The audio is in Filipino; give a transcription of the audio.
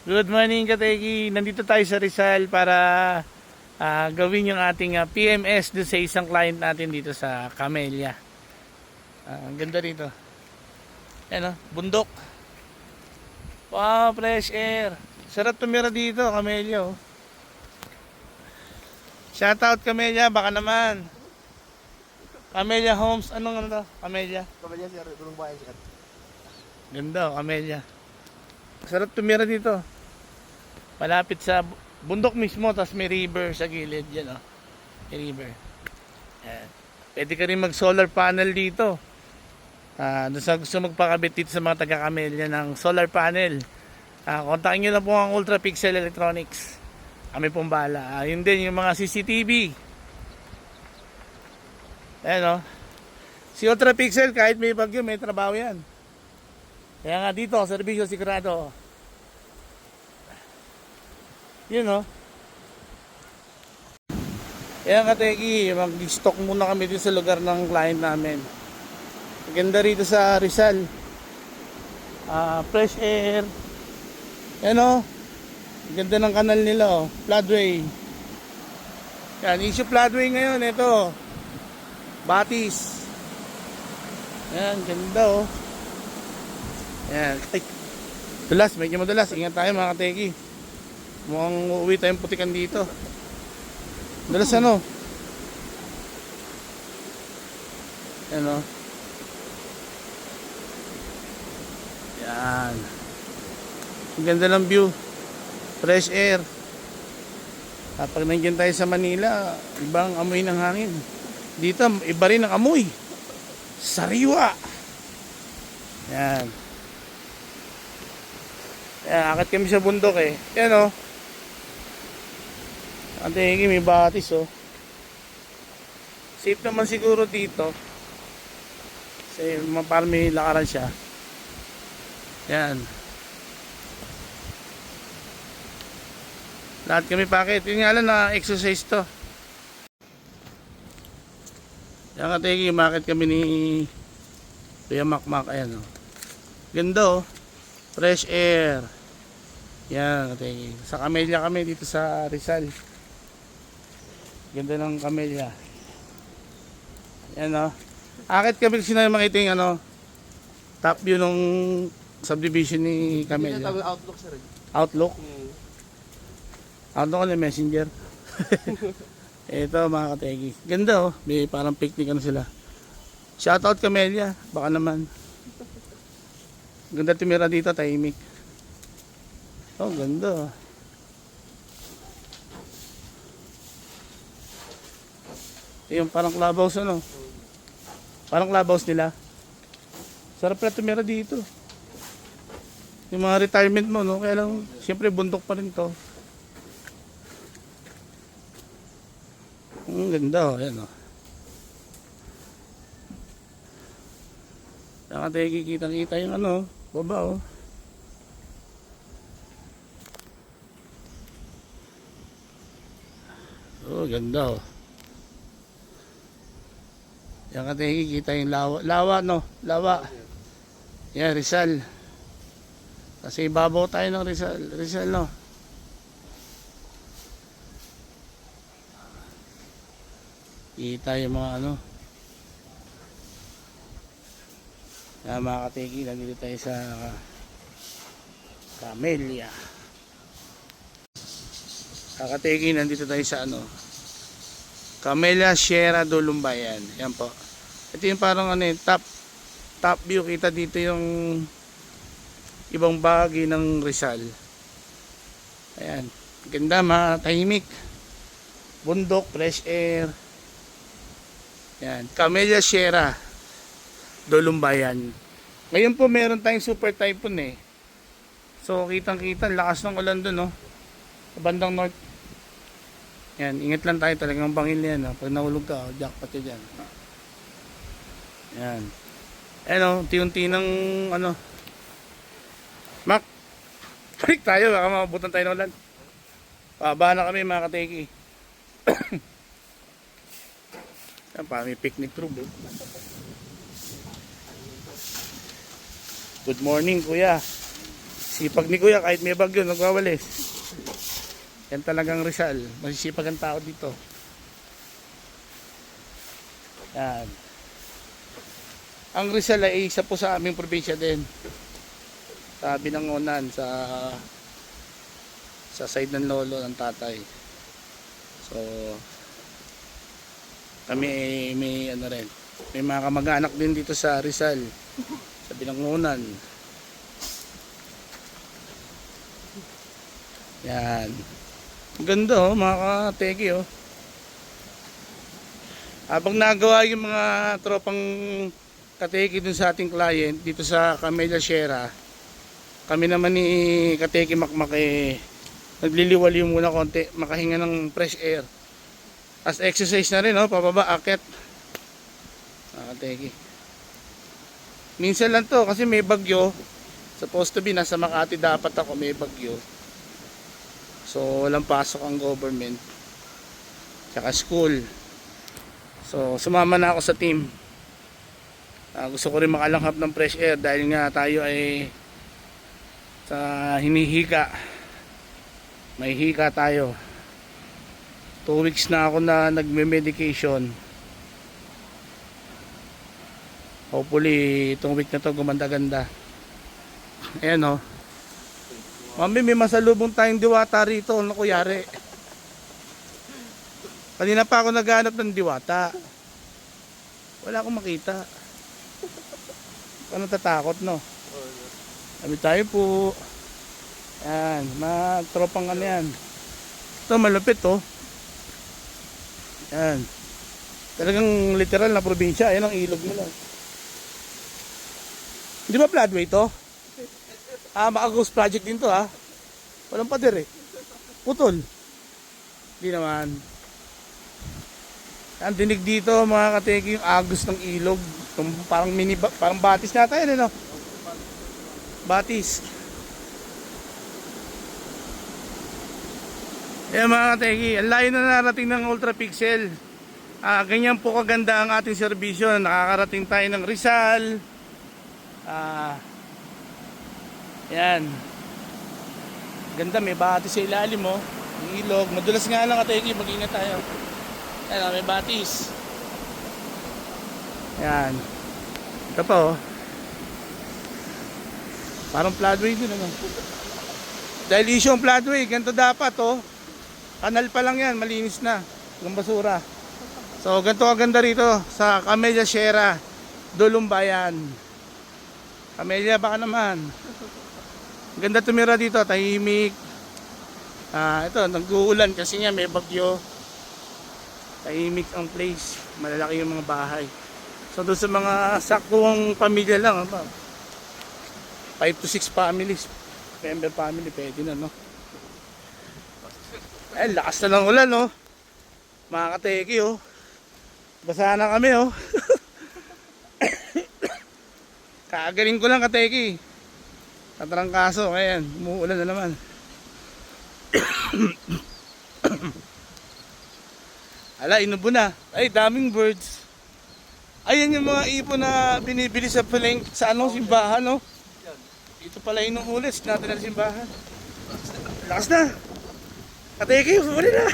Good morning, Kateki. Nandito tayo sa Rizal para gawin yung ating PMS doon sa isang client natin dito sa Camellia. Ang ganda rito. Ayan, bundok. Wow, fresh air. Sarap tumira dito, Camellia. Shoutout Camellia, baka naman. Camellia Homes, anong ano to? Camellia? Kamalya sir, tulong bayan sir. Ganda, Camellia. Sarap tumira dito. Malapit sa bundok mismo, tapos may river sa gilid. Yan may river. Yan. Pwede ka rin mag solar panel dito. Doon sa gusto magpakabit dito sa mga taga-Camellia ng solar panel. Kontakin nyo lang po ang Ultra Pixel Electronics. Kami pong bahala. Yun din yung mga CCTV. Ayan Si Ultra Pixel kahit may bagyo may trabaho yan. Kaya nga dito, serbisyo sigurado. Yun Kaya nga Teki, mag-stock muna kami dito sa lugar ng client namin. Maganda rito sa Rizal. Fresh air. Yan ganda ng kanal nila floodway. Yan, issue floodway ngayon, ito. Batis. Yan, ganda Yan. Ay, dulas, medyo madulas. Ingat tayo mga Teki. Mukhang uuwi tayong putikan dito. Dalas Yan Yan. Ang ganda ng view. Fresh air. Kapag nandiyan tayo sa Manila, ibang amoy ng hangin. Dito, iba rin ang amoy. Sariwa. Yan. Akit kami sa bundok Yan Ante, may batis Safe naman siguro dito. Kasi parang may lakaran siya. Yan. Lahat kami pakit. Yun nga lang na exercise to. Yan Kateki, makit kami ni Kuya Makmak. Ayan Ganda Fresh air. Yan Kateki. Sa Camellia kami dito sa Rizal. Ganda ng Camellia. Yan Akit kami kasi na makita yung top view ng subdivision ni Camellia. Outlook sir. Outlook? Outlook na messenger. Ito mga Kateki. Ganda may parang picnic sila. Shoutout Camellia. Baka naman. Ganda tumira dito, tahimik. Ganda yung parang clubhouse Parang clubhouse nila. Sarap pala tumira dito. Yung mga retirement mo kaya lang siyempre bundok pa rin to. Ang ganda Ayan Saka tayo kikita yung baba ganda Yan ka tayo kikita yung lawa. Lawa. Yan, Rizal. Kasi ibabaw tayo ng Rizal Kita yung mga Yan mga Kateki, nandito tayo sa Camellia. Kateki, nandito tayo sa Camellia Sierra do Lumbayan. Yan po. Ito yung parang top view. Kita dito yung ibang bahagi ng Rizal. Ayan. Ganda, tahimik. Bundok, fresh air. Yan. Camellia Sierra do Lumbayan. Ngayon po meron tayong super typhoon So kitang-kita lakas ng ulan dun sa bandang north. Yan, ingat lang tayo talagang bangil yan Pag nahulog ka, jackpot ka dyan. Yan. Unti-unti ng Mac, balik tayo, baka mabutan tayo ng ulan. Pababa na kami mga Kateki. Yan pa, may picnic room Good morning kuya. Sipag ni Kuya, kahit may bagyo, nagwawalis. Yan talagang Rizal. Masisipag ang tao dito. Yan. Ang Rizal ay isa po sa aming probinsya din. Sa Binangonan, sa side ng lolo ng tatay. So, kami ay may ano rin. May mga kamag-anak din dito sa Rizal. Sa Binangonan. Yan. Ganda oh, mga kateki oh. Habang nagawa yung mga tropang kateki dun sa ating client dito sa Camellia Sierra, kami naman ni Kateki Makmak nagliliwaliw muna konti, makahinga ng fresh air. As exercise na rin oh, pababa, akit. Kateki. Minsan lang to kasi may bagyo. Supposed to be nasa Makati dapat ako, may bagyo. So walang pasok ang government. Tsaka school. So sumama na ako sa team. Gusto ko rin makalanghap ng fresh air dahil nga tayo ay sa hinihika. May hika tayo. 2 weeks na ako na nagme-medication. Hopefully itong week na to gumanda-ganda. Ayan o. Mami, may masalubong tayong diwata rito. Ano ko yari? Kanina pa ako naghanap ng diwata. Wala akong makita. Ano tatakot no? Sabi tayo po. Yan, magtropang ano yan. Ito malupit oh. Yan. Talagang literal na probinsya. Ayan ang ilog nila. Di ba floodway to? Maka-ghost project din to ha. Walang pader eh. Putol. Di naman. Ang dinig dito mga kateki, yung agos ng ilog. Parang mini, parang batis nata yun ano. Batis. Ayan mga kateki, ang layo na narating ng Ultra Pixel. Ganyan po kaganda ang ating serbisyo. Nakakarating tayo ng Rizal. Yan. Ganda, may batis sa ilalim mo. Yung ilog. Madulas nga lang kateki, mag-ingat tayo. Yan, may batis. Yan. Ito pa oh. Parang floodway din ano. Dahil issue ang floodway, ganito dapat oh. Kanal pa lang yan, malinis na. Yung basura. So ganito kaganda rito sa Camellia Sierra, Dulumbayan. Camellia baka naman. Ganda tumira dito, tahimik. Ito, nag-uulan kasi nga may bagyo. Tahimik ang place. Malalaki yung mga bahay. So doon sa mga saktong pamilya lang, 5 to 6 families, member family, pwede na no. Lakas na ng ulan no. Mga kateki oh. Basa na kami oh. Kagaling ko lang kateki. Katrangkaso, ayan, umuulan na naman. Ala, inubo na. Ay, daming birds. Ayan yung mga ibon na binibili sa paleng, sa ano, simbahan, no? Ito pala inuulit natin na simbahan. Lakas na. Kateki, huli na.